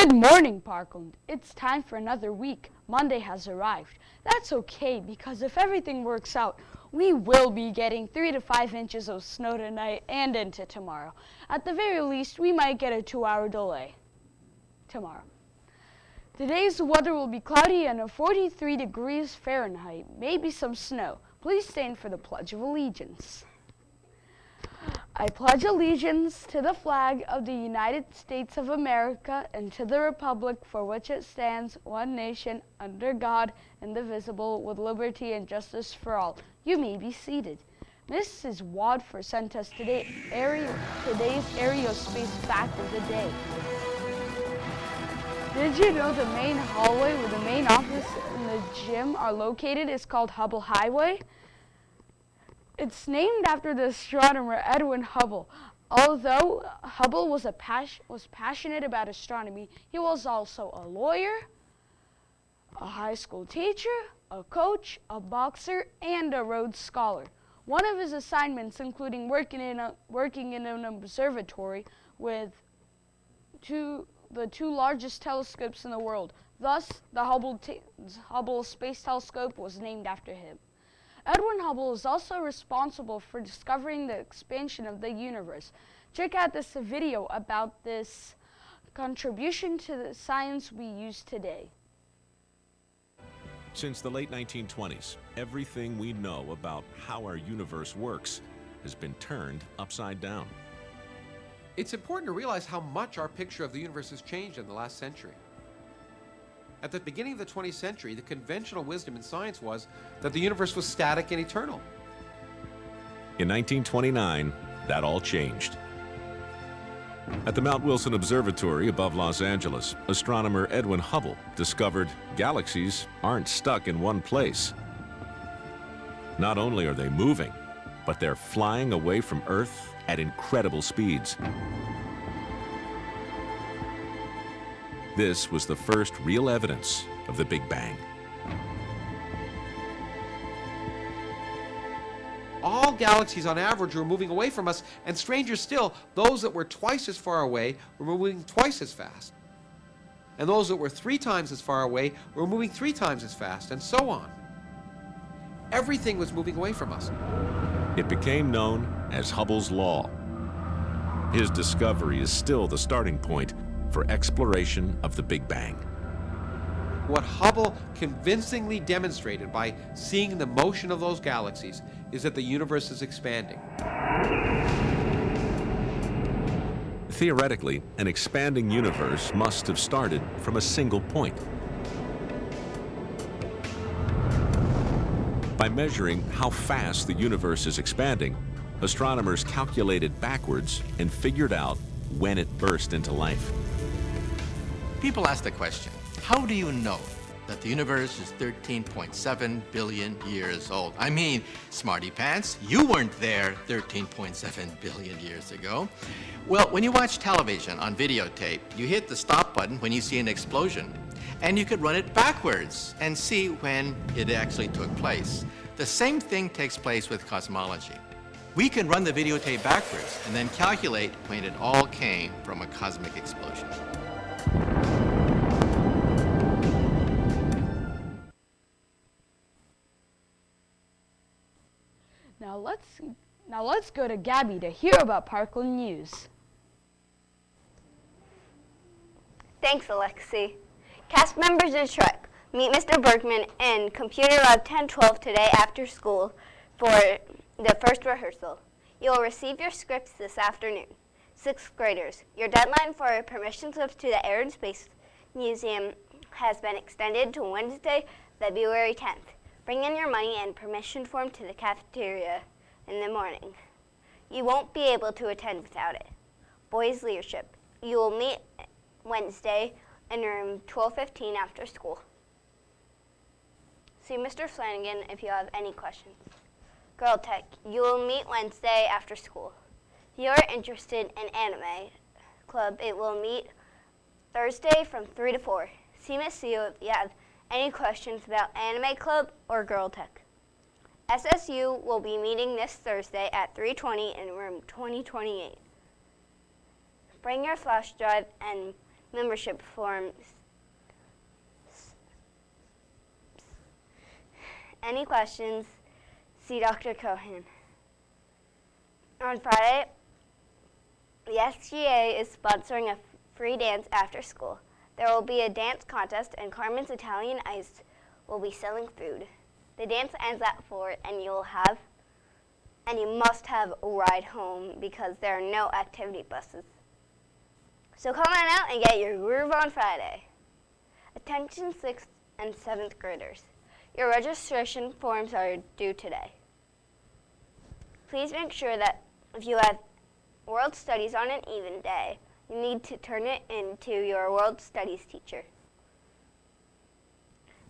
Good morning, Parkland. It's time for another week. Monday has arrived. That's okay, because if everything works out, we will be getting 3 to 5 inches of snow tonight and into tomorrow. At the very least, we might get a 2-hour delay tomorrow. Today's weather will be cloudy and 43 degrees Fahrenheit, maybe some snow. Please stand for the Pledge of Allegiance. I pledge allegiance to the flag of the United States of America and to the republic for which it stands, one nation, under God, indivisible, with liberty and justice for all. You may be seated. Mrs. Wadford sent us today's aerospace fact of the day. Did you know the main hallway where the main office and the gym are located is called Hubble Highway? It's named after the astronomer Edwin Hubble. Although Hubble was passionate about astronomy, he was also a lawyer, a high school teacher, a coach, a boxer, and a Rhodes Scholar. One of his assignments including working in an observatory with the two largest telescopes in the world. Thus, the Hubble Space Telescope was named after him. Edwin Hubble is also responsible for discovering the expansion of the universe. Check out this video about this contribution to the science we use today. Since the late 1920s, everything we know about how our universe works has been turned upside down. It's important to realize how much our picture of the universe has changed in the last century. At the beginning of the 20th century, the conventional wisdom in science was that the universe was static and eternal. In 1929, that all changed. At the Mount Wilson Observatory above Los Angeles, astronomer Edwin Hubble discovered galaxies aren't stuck in one place. Not only are they moving, but they're flying away from Earth at incredible speeds. This was the first real evidence of the Big Bang. All galaxies on average were moving away from us, and stranger still, those that were twice as far away were moving twice as fast. And those that were 3 times as far away were moving 3 times as fast, and so on. Everything was moving away from us. It became known as Hubble's Law. His discovery is still the starting point for exploration of the Big Bang. What Hubble convincingly demonstrated by seeing the motion of those galaxies is that the universe is expanding. Theoretically, an expanding universe must have started from a single point. By measuring how fast the universe is expanding, astronomers calculated backwards and figured out when it burst into life. People ask the question, how do you know that the universe is 13.7 billion years old? I mean, smarty pants, you weren't there 13.7 billion years ago. Well, when you watch television on videotape, you hit the stop button when you see an explosion, and you could run it backwards and see when it actually took place. The same thing takes place with cosmology. We can run the videotape backwards and then calculate when it all came from a cosmic explosion. Now let's go to Gabby to hear about Parkland news. Thanks, Alexi. Cast members in Shrek, meet Mr. Bergman in Computer Lab 1012 today after school for the first rehearsal. You'll receive your scripts this afternoon. 6th graders, your deadline for permission slips to the Air and Space Museum has been extended to Wednesday, February 10th. Bring in your money and permission form to the cafeteria in the morning. You won't be able to attend without it. Boys Leadership, you will meet Wednesday in room 1215 after school. See Mr. Flanagan if you have any questions. Girl Tech, you will meet Wednesday after school. If you are interested in anime club, it will meet Thursday from 3 to 4. See Miss Seo if you have any questions about anime club or Girl Tech. SSU will be meeting this Thursday at 3:20 in room 2028. Bring your flash drive and membership forms. Any questions? See Dr. Cohen. On Friday, the SGA is sponsoring a free dance after school. There will be a dance contest, and Carmen's Italian Ice will be selling food. The dance ends at 4, and you must have a ride home because there are no activity buses. So come on out and get your groove on Friday. Attention 6th and 7th graders. Your registration forms are due today. Please make sure that if you have World Studies on an even day, you need to turn it in to your World Studies teacher.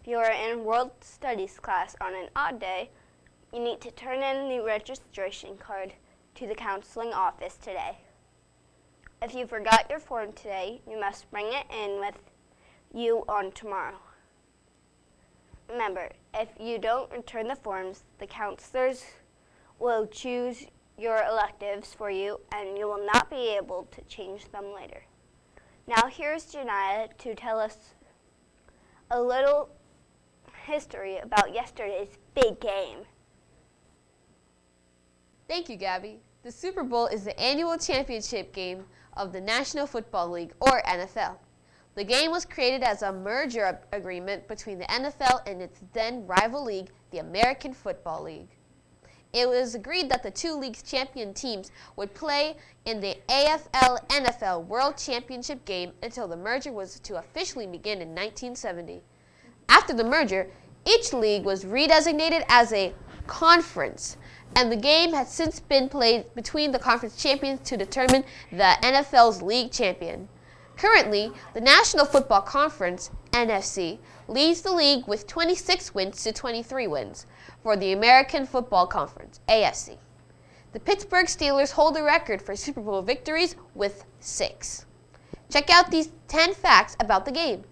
If you are in World Studies class on an odd day, you need to turn in the registration card to the counseling office today. If you forgot your form today, you must bring it in with you on tomorrow. Remember, if you don't return the forms, the counselors will choose your electives for you and you will not be able to change them later. Now here's Janiyah to tell us a little history about yesterday's big game. Thank you, Gabby. The Super Bowl is the annual championship game of the National Football League, or NFL. The game was created as a merger agreement between the NFL and its then rival league, the American Football League. It was agreed that the two leagues' champion teams would play in the AFL-NFL World Championship game until the merger was to officially begin in 1970. After the merger, each league was redesignated as a conference, and the game has since been played between the conference champions to determine the NFL's league champion. Currently, the National Football Conference, NFC, leads the league with 26 wins to 23 wins for the American Football Conference, AFC. The Pittsburgh Steelers hold the record for Super Bowl victories with 6. Check out these 10 facts about the game.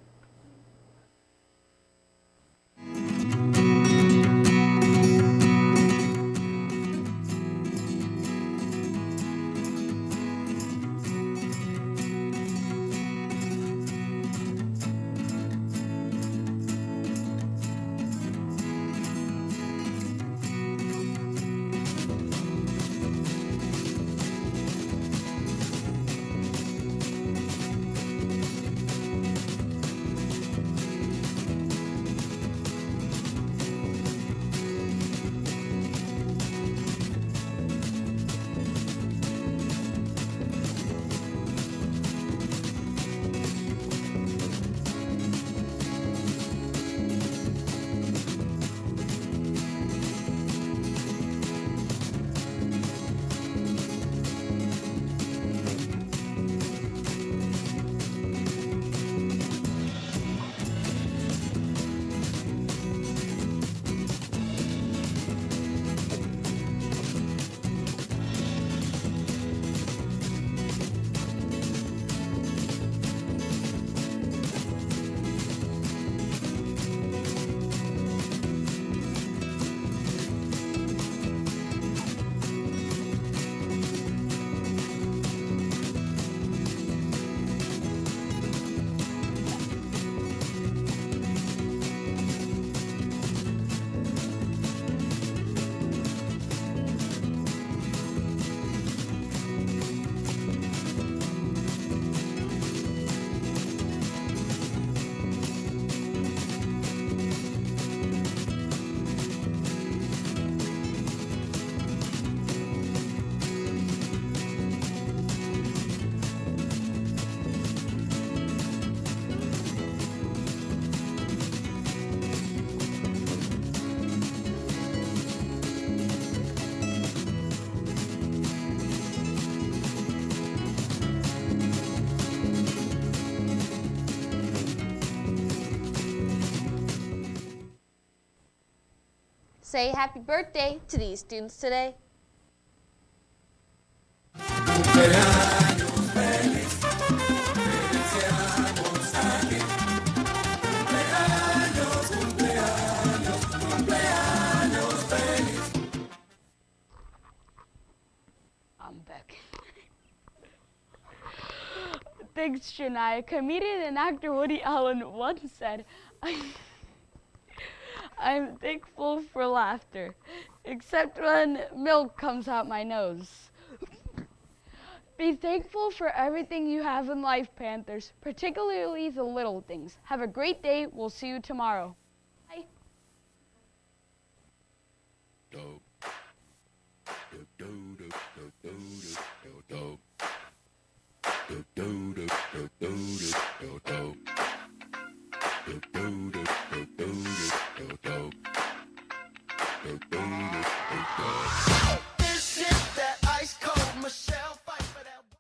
Say happy birthday to these students today. I'm back. Thanks, Shania. Comedian and actor Woody Allen once said, I'm thankful for laughter, except when milk comes out my nose. Be thankful for everything you have in life, Panthers, particularly the little things. Have a great day. We'll see you tomorrow. Bye. Do